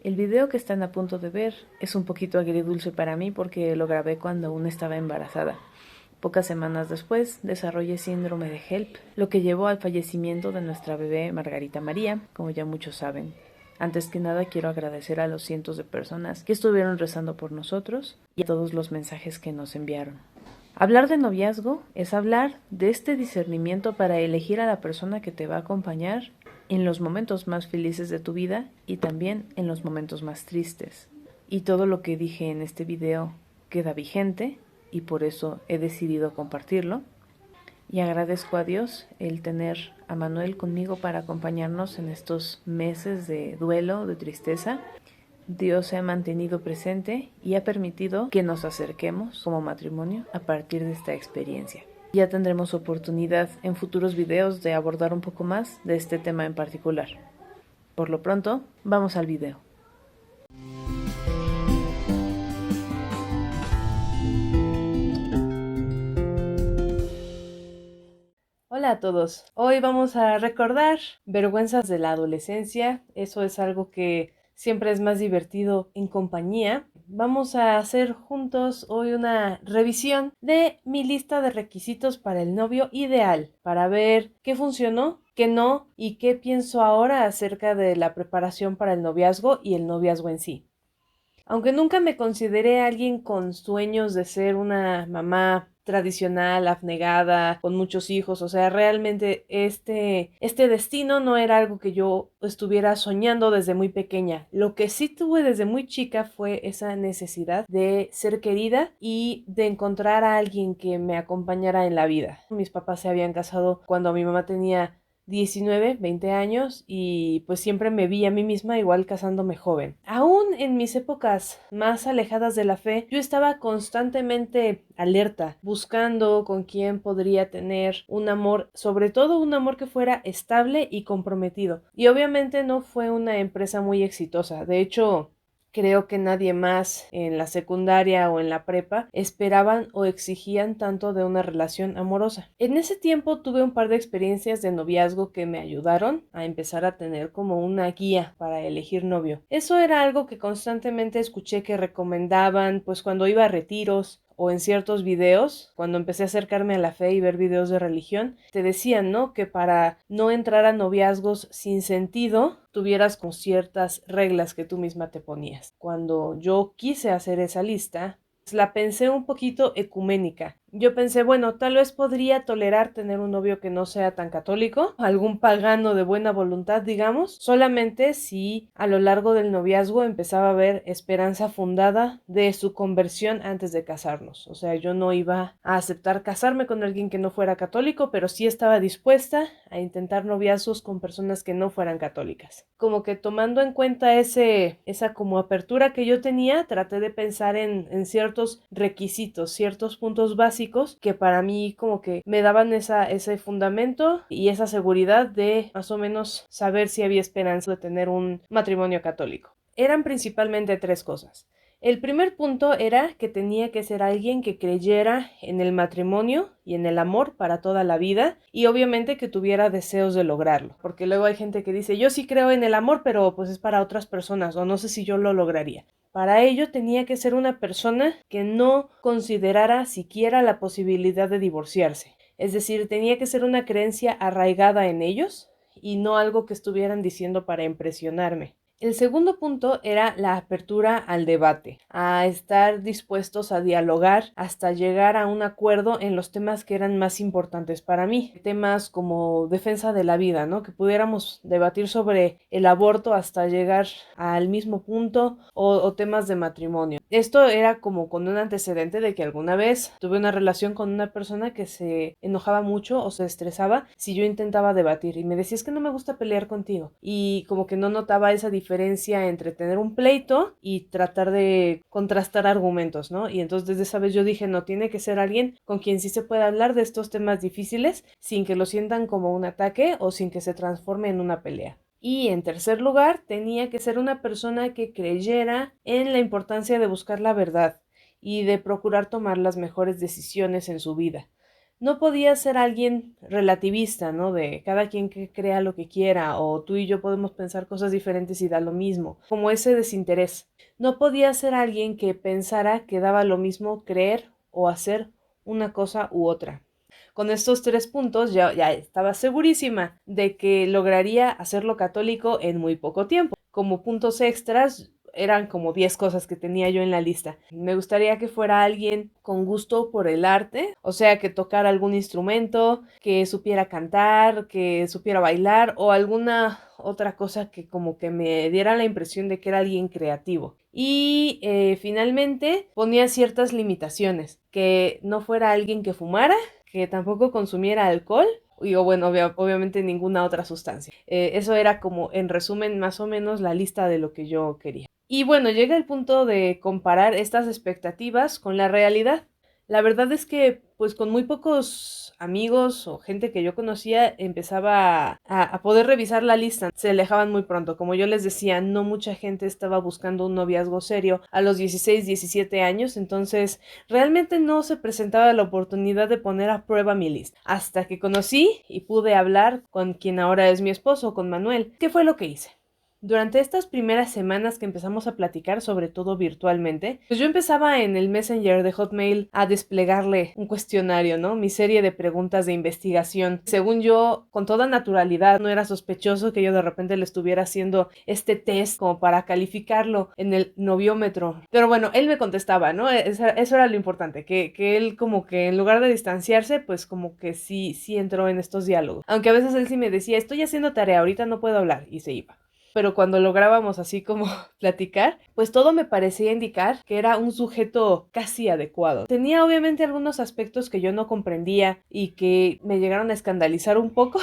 El video que están a punto de ver es un poquito agridulce para mí porque lo grabé cuando aún estaba embarazada. Pocas semanas después desarrollé síndrome de HELP, lo que llevó al fallecimiento de nuestra bebé Margarita María, como ya muchos saben. Antes que nada quiero agradecer a los cientos de personas que estuvieron rezando por nosotros y a todos los mensajes que nos enviaron. Hablar de noviazgo es hablar de este discernimiento para elegir a la persona que te va a acompañar en los momentos más felices de tu vida y también en los momentos más tristes. Y todo lo que dije en este video queda vigente y por eso he decidido compartirlo. Y agradezco a Dios el tener a Manuel conmigo para acompañarnos en estos meses de duelo, de tristeza. Dios se ha mantenido presente y ha permitido que nos acerquemos como matrimonio a partir de esta experiencia. Ya tendremos oportunidad en futuros videos de abordar un poco más de este tema en particular. Por lo pronto, vamos al video. Hola a todos. Hoy vamos a recordar vergüenzas de la adolescencia. Eso es algo que siempre es más divertido en compañía. Vamos a hacer juntos hoy una revisión de mi lista de requisitos para el novio ideal, para ver qué funcionó, qué no y qué pienso ahora acerca de la preparación para el noviazgo y el noviazgo en sí. Aunque nunca me consideré alguien con sueños de ser una mamá tradicional, abnegada, con muchos hijos, o sea, realmente este destino no era algo que yo estuviera soñando desde muy pequeña. Lo que sí tuve desde muy chica fue esa necesidad de ser querida y de encontrar a alguien que me acompañara en la vida. Mis papás se habían casado cuando mi mamá tenía 19, 20 años y pues siempre me vi a mí misma igual casándome joven. Aún en mis épocas más alejadas de la fe, yo estaba constantemente alerta, buscando con quién podría tener un amor, sobre todo un amor que fuera estable y comprometido. Y obviamente no fue una empresa muy exitosa. De hecho, creo que nadie más en la secundaria o en la prepa esperaban o exigían tanto de una relación amorosa. En ese tiempo tuve un par de experiencias de noviazgo que me ayudaron a empezar a tener como una guía para elegir novio. Eso era algo que constantemente escuché que recomendaban, pues cuando iba a retiros o en ciertos videos, cuando empecé a acercarme a la fe y ver videos de religión, te decían, ¿no? Que para no entrar a noviazgos sin sentido, tuvieras con ciertas reglas que tú misma te ponías. Cuando yo quise hacer esa lista, la pensé un poquito ecuménica. Yo pensé, bueno, tal vez podría tolerar tener un novio que no sea tan católico, algún pagano de buena voluntad, digamos, solamente si a lo largo del noviazgo empezaba a ver esperanza fundada de su conversión antes de casarnos. O sea, yo no iba a aceptar casarme con alguien que no fuera católico, pero sí estaba dispuesta a intentar noviazgos con personas que no fueran católicas. Como que tomando en cuenta esa como apertura que yo tenía, traté de pensar en ciertos requisitos, ciertos puntos básicos que para mí como que me daban ese fundamento y esa seguridad de más o menos saber si había esperanza de tener un matrimonio católico. Eran principalmente tres cosas. El primer punto era que tenía que ser alguien que creyera en el matrimonio y en el amor para toda la vida y obviamente que tuviera deseos de lograrlo, porque luego hay gente que dice yo sí creo en el amor pero pues es para otras personas o no sé si yo lo lograría. Para ello tenía que ser una persona que no considerara siquiera la posibilidad de divorciarse, es decir, tenía que ser una creencia arraigada en ellos y no algo que estuvieran diciendo para impresionarme. El segundo punto era la apertura al debate, a estar dispuestos a dialogar hasta llegar a un acuerdo en los temas que eran más importantes para mí, temas como defensa de la vida, ¿no? Que pudiéramos debatir sobre el aborto hasta llegar al mismo punto o temas de matrimonio. Esto era como con un antecedente de que alguna vez tuve una relación con una persona que se enojaba mucho o se estresaba si yo intentaba debatir y me decía es que no me gusta pelear contigo y como que no notaba esa diferencia entre tener un pleito y tratar de contrastar argumentos, ¿no? Y entonces desde esa vez yo dije, no, tiene que ser alguien con quien sí se pueda hablar de estos temas difíciles sin que lo sientan como un ataque o sin que se transforme en una pelea. Y en tercer lugar, tenía que ser una persona que creyera en la importancia de buscar la verdad y de procurar tomar las mejores decisiones en su vida. no podía ser alguien relativista, ¿no? De cada quien que crea lo que quiera, o tú y yo podemos pensar cosas diferentes y da lo mismo, como ese desinterés. No podía ser alguien que pensara que daba lo mismo creer o hacer una cosa u otra. Con estos 3 puntos ya estaba segurísima de que lograría hacerlo católico en muy poco tiempo. Como puntos extras, eran como 10 cosas que tenía yo en la lista. Me gustaría que fuera alguien con gusto por el arte, o sea, que tocara algún instrumento, que supiera cantar, que supiera bailar o alguna otra cosa que como que me diera la impresión de que era alguien creativo. Y finalmente ponía ciertas limitaciones, que no fuera alguien que fumara, que tampoco consumiera alcohol o bueno, obviamente ninguna otra sustancia. Eso era como en resumen más o menos la lista de lo que yo quería. Y bueno, llega el punto de comparar estas expectativas con la realidad. La verdad es que pues con muy pocos amigos o gente que yo conocía empezaba a poder revisar la lista. Se alejaban muy pronto. Como yo les decía, no mucha gente estaba buscando un noviazgo serio a los 16, 17 años, entonces realmente no se presentaba la oportunidad de poner a prueba mi lista. Hasta que conocí y pude hablar con quien ahora es mi esposo, con Manuel. ¿Qué fue lo que hice? Durante estas primeras semanas que empezamos a platicar, sobre todo virtualmente, pues yo empezaba en el Messenger de Hotmail a desplegarle un cuestionario, ¿no? Mi serie de preguntas de investigación. Según yo, con toda naturalidad, no era sospechoso que yo de repente le estuviera haciendo este test como para calificarlo en el noviómetro. Pero bueno, él me contestaba, ¿no? Eso era lo importante, que él como que en lugar de distanciarse, pues como que sí entró en estos diálogos. Aunque a veces él sí me decía, estoy haciendo tarea, ahorita no puedo hablar, y se iba. Pero cuando lográbamos así como platicar, pues todo me parecía indicar que era un sujeto casi adecuado. Tenía obviamente algunos aspectos que yo no comprendía y que me llegaron a escandalizar un poco.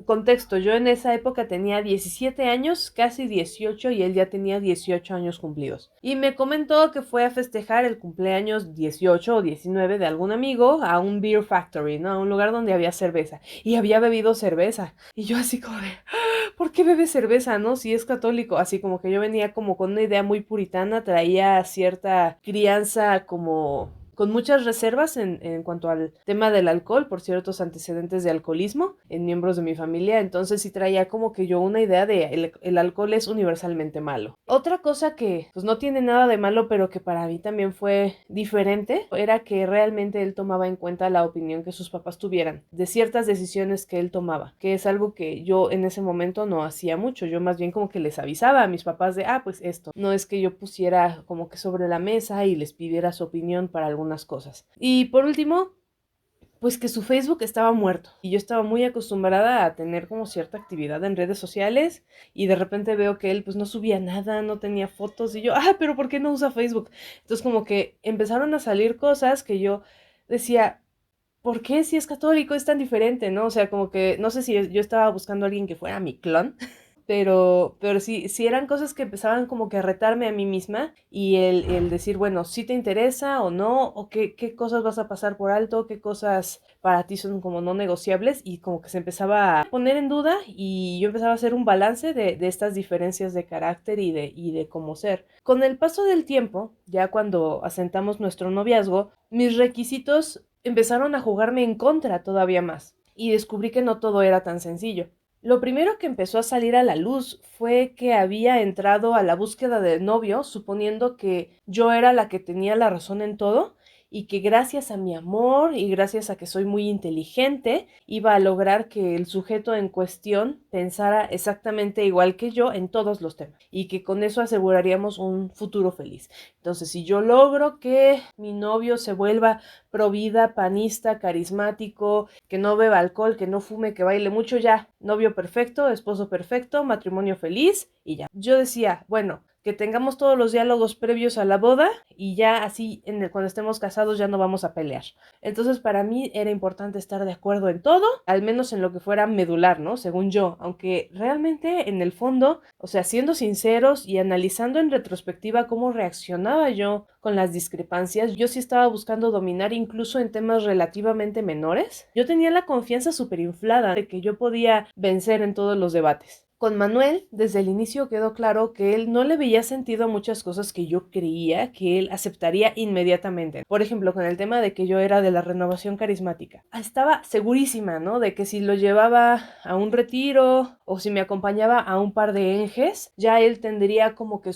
Contexto, yo en esa época tenía 17 años, casi 18, y él ya tenía 18 años cumplidos. Y me comentó que fue a festejar el cumpleaños 18 o 19 de algún amigo a un beer factory, ¿no? A un lugar donde había cerveza. Y había bebido cerveza. Y yo así como de, ¿por qué bebe cerveza, no? Si es católico. Así como que yo venía como con una idea muy puritana, traía cierta crianza como con muchas reservas en cuanto al tema del alcohol, por ciertos antecedentes de alcoholismo en miembros de mi familia, entonces sí traía como que yo una idea de el alcohol es universalmente malo. Otra cosa que pues no tiene nada de malo, pero que para mí también fue diferente, era que realmente él tomaba en cuenta la opinión que sus papás tuvieran de ciertas decisiones que él tomaba, que es algo que yo en ese momento no hacía mucho, yo más bien como que les avisaba a mis papás de, pues esto, no es que yo pusiera como que sobre la mesa y les pidiera su opinión para algunas cosas. Y por último, pues que su Facebook estaba muerto y yo estaba muy acostumbrada a tener como cierta actividad en redes sociales y de repente veo que él pues no subía nada, no tenía fotos y yo, pero ¿por qué no usa Facebook? Entonces como que empezaron a salir cosas que yo decía, ¿por qué si es católico es tan diferente, no? O sea, como que no sé si yo estaba buscando a alguien que fuera mi clon, pero sí eran cosas que empezaban como que a retarme a mí misma y el decir, bueno, si te interesa o no, o qué cosas vas a pasar por alto, qué cosas para ti son como no negociables y como que se empezaba a poner en duda y yo empezaba a hacer un balance de estas diferencias de carácter y de cómo ser. Con el paso del tiempo, ya cuando asentamos nuestro noviazgo, mis requisitos empezaron a jugarme en contra todavía más y descubrí que no todo era tan sencillo. Lo primero que empezó a salir a la luz fue que había entrado a la búsqueda del novio suponiendo que yo era la que tenía la razón en todo y que gracias a mi amor y gracias a que soy muy inteligente iba a lograr que el sujeto en cuestión pensara exactamente igual que yo en todos los temas y que con eso aseguraríamos un futuro feliz. Entonces, si yo logro que mi novio se vuelva provida, panista, carismático, que no beba alcohol, que no fume, que baile mucho, ya, novio perfecto, esposo perfecto, matrimonio feliz y ya. Yo decía, bueno, que tengamos todos los diálogos previos a la boda y ya así cuando estemos casados ya no vamos a pelear. Entonces para mí era importante estar de acuerdo en todo, al menos en lo que fuera medular, ¿no? Según yo, aunque realmente en el fondo, o sea, siendo sinceros y analizando en retrospectiva cómo reaccionaba yo con las discrepancias, yo sí estaba buscando dominar incluso en temas relativamente menores. Yo tenía la confianza súper inflada de que yo podía vencer en todos los debates. Con Manuel, desde el inicio quedó claro que él no le veía sentido a muchas cosas que yo creía que él aceptaría inmediatamente. Por ejemplo, con el tema de que yo era de la renovación carismática. Estaba segurísima, ¿no? De que si lo llevaba a un retiro o si me acompañaba a un par de enjes, ya él tendría como que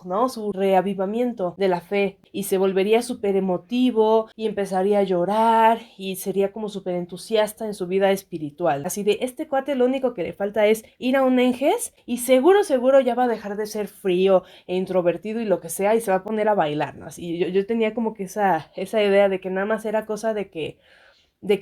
¿no? Su reavivamiento de la fe y se volvería súper emotivo y empezaría a llorar y sería como súper entusiasta en su vida espiritual. Así de, este cuate lo único que le falta es ir a un enjes y seguro ya va a dejar de ser frío e introvertido y lo que sea y se va a poner a bailar, ¿no? Así yo tenía como que esa idea de que nada más era cosa de que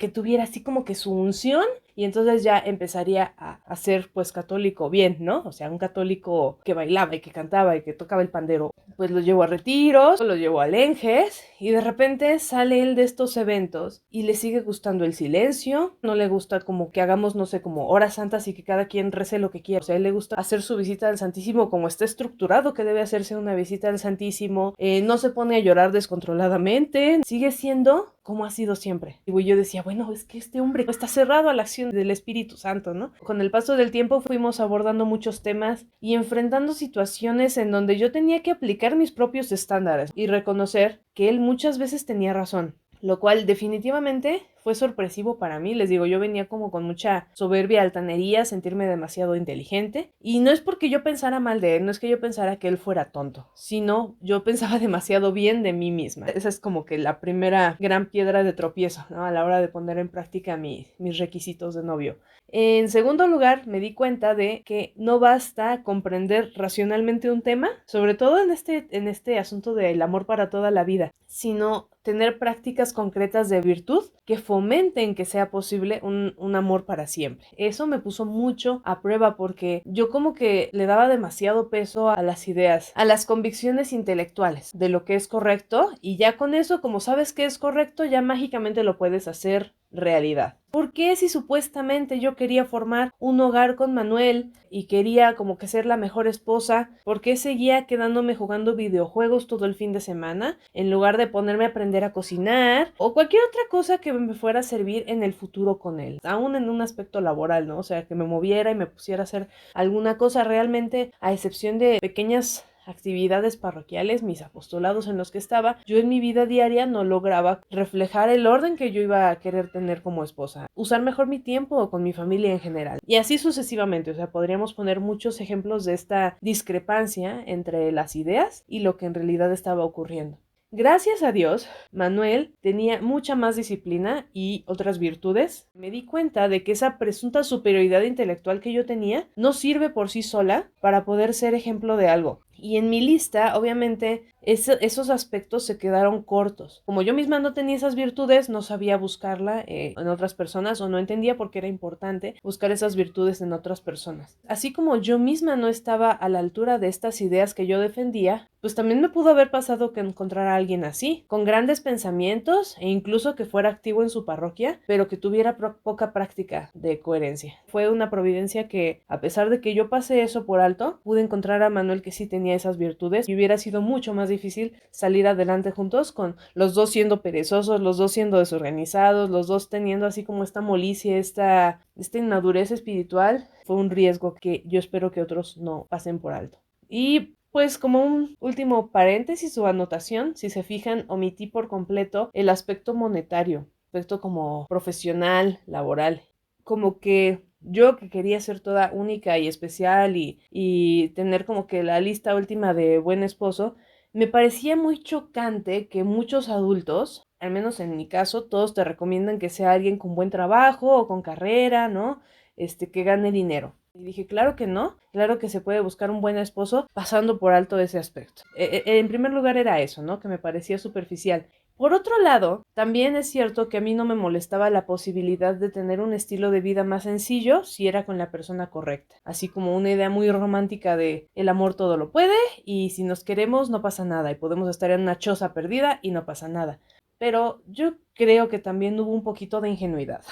tuviera así como que su unción y entonces ya empezaría a ser pues católico bien, ¿no? O sea, un católico que bailaba y que cantaba y que tocaba el pandero. Pues lo llevo a retiros, lo llevo a lenjes y de repente sale él de estos eventos y le sigue gustando el silencio, no le gusta como que hagamos, no sé, como horas santas y que cada quien rece lo que quiera. O sea, a él le gusta hacer su visita al Santísimo como está estructurado que debe hacerse una visita al Santísimo, no se pone a llorar descontroladamente, sigue siendo como ha sido siempre. Y yo decía, bueno, es que este hombre está cerrado a la acción del Espíritu Santo, ¿no? Con el paso del tiempo fuimos abordando muchos temas y enfrentando situaciones en donde yo tenía que aplicar mis propios estándares y reconocer que él muchas veces tenía razón. Lo cual definitivamente fue sorpresivo para mí. Les digo, yo venía como con mucha soberbia, altanería, sentirme demasiado inteligente. Y no es porque yo pensara mal de él, no es que yo pensara que él fuera tonto, sino yo pensaba demasiado bien de mí misma. Esa es como que la primera gran piedra de tropiezo, ¿no? A la hora de poner en práctica mis requisitos de novio. En segundo lugar, me di cuenta de que no basta comprender racionalmente un tema, sobre todo en este asunto del amor para toda la vida, sino tener prácticas concretas de virtud que fomenten que sea posible un amor para siempre. Eso me puso mucho a prueba porque yo como que le daba demasiado peso a las ideas, a las convicciones intelectuales de lo que es correcto y ya con eso, como sabes que es correcto, ya mágicamente lo puedes hacer realidad. ¿Por qué si supuestamente yo quería formar un hogar con Manuel y quería como que ser la mejor esposa? ¿Por qué seguía quedándome jugando videojuegos todo el fin de semana en lugar de ponerme a aprender a cocinar o cualquier otra cosa que me fuera a servir en el futuro con él? Aún en un aspecto laboral, ¿no? O sea, que me moviera y me pusiera a hacer alguna cosa realmente, a excepción de pequeñas actividades parroquiales, mis apostolados en los que estaba, yo en mi vida diaria no lograba reflejar el orden que yo iba a querer tener como esposa, usar mejor mi tiempo con mi familia en general. Y así sucesivamente, o sea, podríamos poner muchos ejemplos de esta discrepancia entre las ideas y lo que en realidad estaba ocurriendo. Gracias a Dios, Manuel tenía mucha más disciplina y otras virtudes. Me di cuenta de que esa presunta superioridad intelectual que yo tenía no sirve por sí sola para poder ser ejemplo de algo. Y en mi lista, obviamente, esos aspectos se quedaron cortos. Como yo misma no tenía esas virtudes, no sabía buscarla en otras personas o no entendía por qué era importante buscar esas virtudes en otras personas. Así como yo misma no estaba a la altura de estas ideas que yo defendía, pues también me pudo haber pasado que encontrara a alguien así, con grandes pensamientos e incluso que fuera activo en su parroquia, pero que tuviera poca práctica de coherencia. Fue una providencia que, a pesar de que yo pasé eso por alto, pude encontrar a Manuel que sí tenía esas virtudes y hubiera sido mucho más difícil salir adelante juntos con los dos siendo perezosos, los dos siendo desorganizados, los dos teniendo así como esta molicie, esta inmadurez espiritual. Fue un riesgo que yo espero que otros no pasen por alto. Y pues como un último paréntesis o anotación, si se fijan, omití por completo el aspecto monetario, aspecto como profesional, laboral. Como que yo que quería ser toda única y especial y tener como que la lista última de buen esposo, me parecía muy chocante que muchos adultos, al menos en mi caso, todos te recomiendan que sea alguien con buen trabajo o con carrera, ¿no? Que gane dinero. Y dije, claro que no, claro que se puede buscar un buen esposo pasando por alto ese aspecto. En primer lugar era eso, ¿no? Que me parecía superficial. Por otro lado, también es cierto que a mí no me molestaba la posibilidad de tener un estilo de vida más sencillo si era con la persona correcta, así como una idea muy romántica de el amor todo lo puede y si nos queremos no pasa nada y podemos estar en una choza perdida y no pasa nada. Pero yo creo que también hubo un poquito de ingenuidad,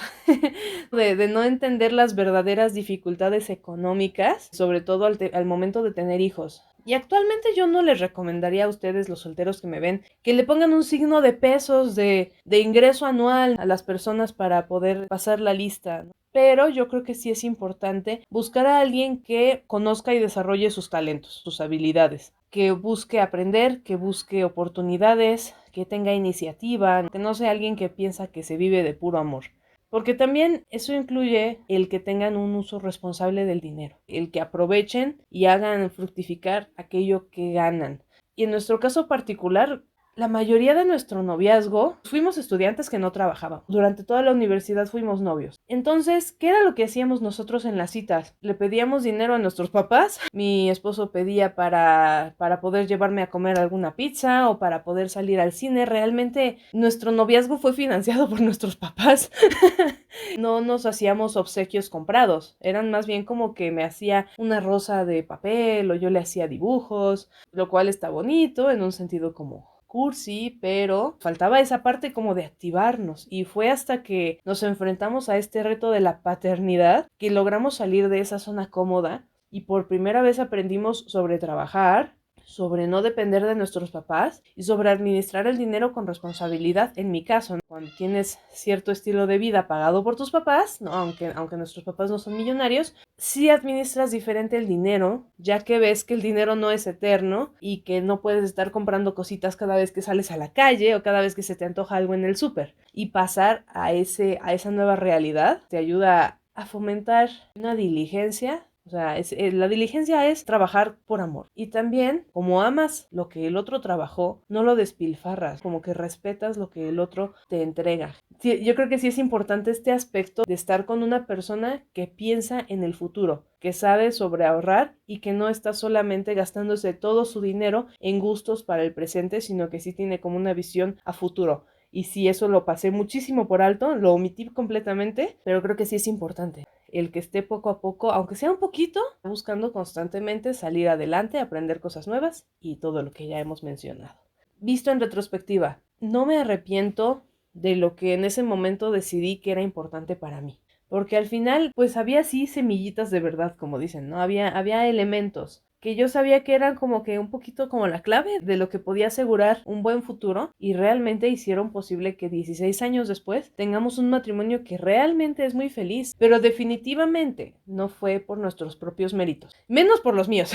de no entender las verdaderas dificultades económicas, sobre todo al momento de tener hijos. Y actualmente yo no les recomendaría a ustedes, los solteros que me ven, que le pongan un signo de pesos de ingreso anual a las personas para poder pasar la lista, ¿no? pero yo creo que sí es importante buscar a alguien que conozca y desarrolle sus talentos, sus habilidades, que busque aprender, que busque oportunidades, que tenga iniciativa, que no sea alguien que piensa que se vive de puro amor. Porque también eso incluye el que tengan un uso responsable del dinero, el que aprovechen y hagan fructificar aquello que ganan. Y en nuestro caso particular, la mayoría de nuestro noviazgo, fuimos estudiantes que no trabajábamos. Durante toda la universidad fuimos novios. Entonces, ¿qué era lo que hacíamos nosotros en las citas? Le pedíamos dinero a nuestros papás. Mi esposo pedía para poder llevarme a comer alguna pizza o para poder salir al cine. Realmente nuestro noviazgo fue financiado por nuestros papás. No nos hacíamos obsequios comprados. Eran más bien como que me hacía una rosa de papel o yo le hacía dibujos, lo cual está bonito en un sentido como cursi, pero faltaba esa parte como de activarnos y fue hasta que nos enfrentamos a este reto de la paternidad que logramos salir de esa zona cómoda y por primera vez aprendimos sobre trabajar, sobre no depender de nuestros papás y sobre administrar el dinero con responsabilidad. En mi caso, ¿no? Cuando tienes cierto estilo de vida pagado por tus papás, ¿no? Aunque nuestros papás no son millonarios, sí administras diferente el dinero, ya que ves que el dinero no es eterno y que no puedes estar comprando cositas cada vez que sales a la calle o cada vez que se te antoja algo en el súper. Y pasar a esa nueva realidad te ayuda a fomentar una diligencia. O sea, la diligencia es trabajar por amor. Y también, como amas lo que el otro trabajó, no lo despilfarras, como que respetas lo que el otro te entrega. Sí, yo creo que sí es importante este aspecto de estar con una persona que piensa en el futuro, que sabe sobre ahorrar y que no está solamente gastándose todo su dinero en gustos para el presente, sino que sí tiene como una visión a futuro. Y sí, eso lo pasé muchísimo por alto, lo omití completamente, pero creo que sí es importante el que esté poco a poco, aunque sea un poquito, buscando constantemente salir adelante, aprender cosas nuevas y todo lo que ya hemos mencionado. Visto en retrospectiva, no me arrepiento de lo que en ese momento decidí que era importante para mí. Porque al final, pues había sí semillitas de verdad, como dicen, ¿no? Había elementos que yo sabía que eran como que un poquito como la clave de lo que podía asegurar un buen futuro y realmente hicieron posible que 16 años después tengamos un matrimonio que realmente es muy feliz, pero definitivamente no fue por nuestros propios méritos, menos por los míos,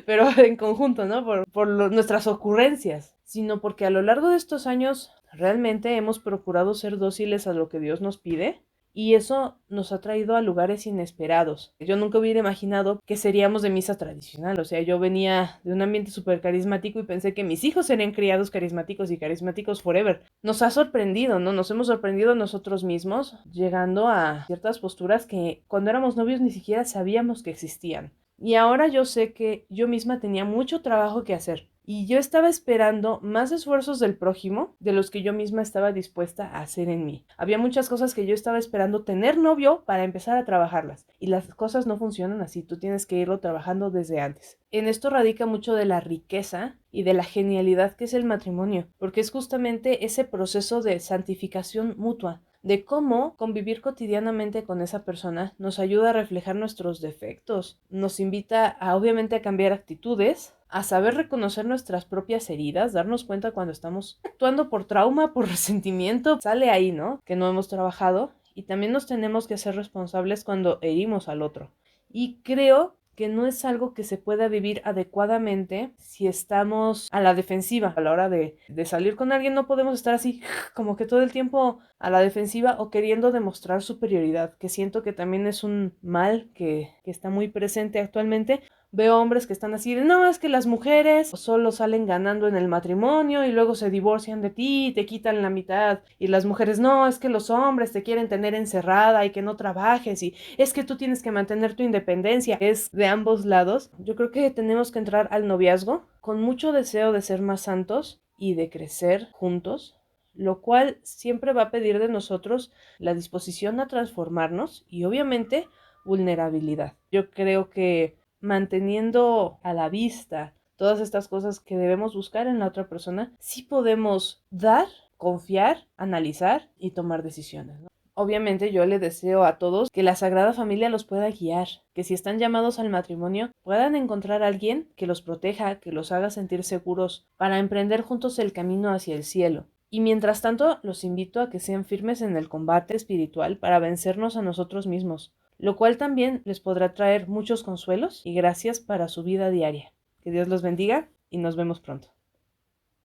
pero en conjunto, ¿no? Por nuestras ocurrencias, sino porque a lo largo de estos años realmente hemos procurado ser dóciles a lo que Dios nos pide y eso nos ha traído a lugares inesperados. Yo nunca hubiera imaginado que seríamos de misa tradicional. O sea, yo venía de un ambiente súper carismático y pensé que mis hijos serían criados carismáticos y carismáticos forever. Nos ha sorprendido, ¿no? Nos hemos sorprendido nosotros mismos llegando a ciertas posturas que cuando éramos novios ni siquiera sabíamos que existían. Y ahora yo sé que yo misma tenía mucho trabajo que hacer. Y yo estaba esperando más esfuerzos del prójimo de los que yo misma estaba dispuesta a hacer en mí. Había muchas cosas que yo estaba esperando tener novio para empezar a trabajarlas. Y las cosas no funcionan así, tú tienes que irlo trabajando desde antes. En esto radica mucho de la riqueza y de la genialidad que es el matrimonio, porque es justamente ese proceso de santificación mutua, de cómo convivir cotidianamente con esa persona nos ayuda a reflejar nuestros defectos, nos invita a obviamente a cambiar actitudes, a saber reconocer nuestras propias heridas, darnos cuenta cuando estamos actuando por trauma, por resentimiento, sale ahí, ¿no? Que no hemos trabajado y también nos tenemos que hacer responsables cuando herimos al otro. Y creo que no es algo que se pueda vivir adecuadamente si estamos a la defensiva. A la hora de salir con alguien no podemos estar así como que todo el tiempo a la defensiva o queriendo demostrar superioridad, que siento que también es un mal que está muy presente actualmente. Veo hombres que están así de, no, es que las mujeres solo salen ganando en el matrimonio y luego se divorcian de ti y te quitan la mitad. Y las mujeres, no, es que los hombres te quieren tener encerrada y que no trabajes y es que tú tienes que mantener tu independencia. Es de ambos lados. Yo creo que tenemos que entrar al noviazgo con mucho deseo de ser más santos y de crecer juntos, lo cual siempre va a pedir de nosotros la disposición a transformarnos y obviamente vulnerabilidad. Yo creo que manteniendo a la vista todas estas cosas que debemos buscar en la otra persona, sí podemos dar, confiar, analizar y tomar decisiones, ¿no? Obviamente yo le deseo a todos que la Sagrada Familia los pueda guiar, que si están llamados al matrimonio puedan encontrar a alguien que los proteja, que los haga sentir seguros para emprender juntos el camino hacia el cielo. Y mientras tanto, los invito a que sean firmes en el combate espiritual para vencernos a nosotros mismos, lo cual también les podrá traer muchos consuelos y gracias para su vida diaria. Que Dios los bendiga y nos vemos pronto.